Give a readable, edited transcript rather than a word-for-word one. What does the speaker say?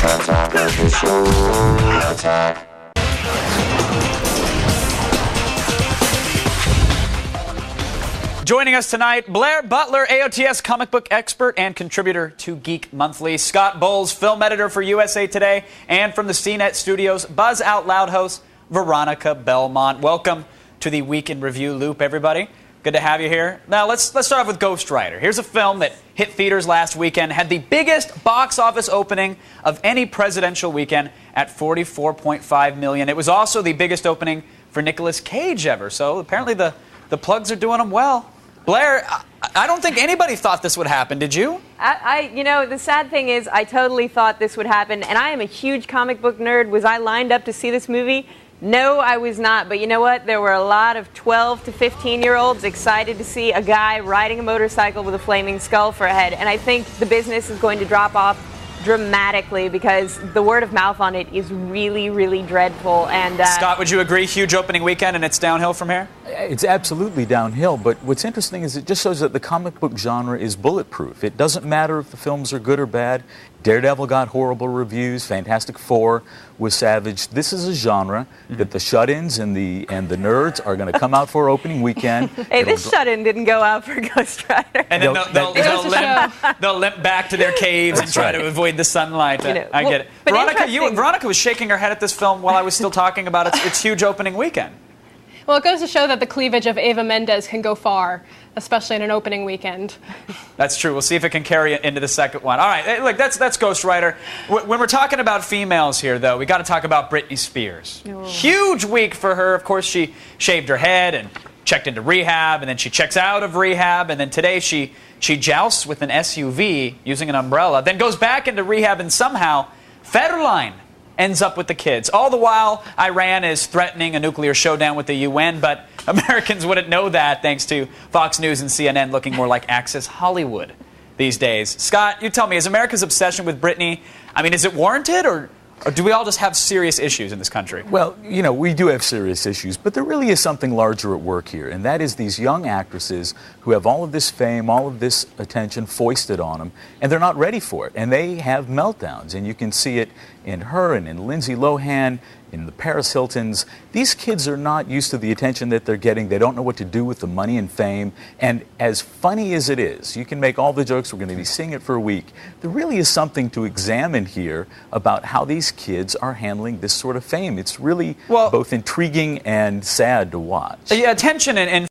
Joining us tonight, Blair Butler, AOTS comic book expert and contributor to Geek Monthly, Scott Bowles, film editor for USA Today, and from the CNET Studios, Buzz Out Loud host Veronica Belmont. Welcome to the Week in Review Loop, everybody. Good to have you here. Now, let's start off with Ghost Rider. Here's a film that hit theaters last weekend, had the biggest box office opening of any presidential weekend at $44.5 million. It was also the biggest opening for Nicolas Cage ever, so apparently the plugs are doing him well. Blair, I don't think anybody thought this would happen, did you? You know, the sad thing is I totally thought this would happen, and I am a huge comic book nerd. Was I lined up to see this movie? No, I was not. But you know what? There were a lot of 12 to 15-year-olds excited to see a guy riding a motorcycle with a flaming skull for a head, and I think the business is going to drop off dramatically because the word of mouth on it is really, really dreadful. And Scott, would you agree? Huge opening weekend, and it's downhill from here? It's absolutely downhill, but what's interesting is it just shows that the comic book genre is bulletproof. It doesn't matter if the films are good or bad. Daredevil got horrible reviews. Fantastic Four was savage. This is a genre that the shut-ins and the nerds are going to come out for opening weekend. Hey, this shut-in didn't go out for Ghost Rider. And then they'll limp back to their caves and try to avoid the sunlight. You know, I get it. Veronica was shaking her head at this film while I was still talking about its huge opening weekend. Well, it goes to show that the cleavage of Eva Mendes can go far, especially in an opening weekend. That's true. We'll see if it can carry it into the second one. All right, look, that's Ghost Rider. When we're talking about females here, though, we got to talk about Britney Spears. Oh. Huge week for her. Of course, she shaved her head and checked into rehab, and then she checks out of rehab, and then today she jousts with an SUV using an umbrella, then goes back into rehab, and somehow Federline ends up with the kids. All the while, Iran is threatening a nuclear showdown with the UN, but Americans wouldn't know that thanks to Fox News and CNN looking more like Access Hollywood these days. Scott, you tell me, is America's obsession with Britney, I mean, is it warranted, or do we all just have serious issues in this country? Well, you know, we do have serious issues, but there really is something larger at work here, and that is these young actresses who have all of this fame, all of this attention foisted on them, and they're not ready for it, and they have meltdowns, and you can see it in her and in Lindsay Lohan, in the Paris Hiltons. These kids are not used to the attention that they're getting. They don't know what to do with the money and fame. And as funny as it is, you can make all the jokes, we're going to be seeing it for a week. There really is something to examine here about how these kids are handling this sort of fame. It's really both intriguing and sad to watch. Yeah, attention and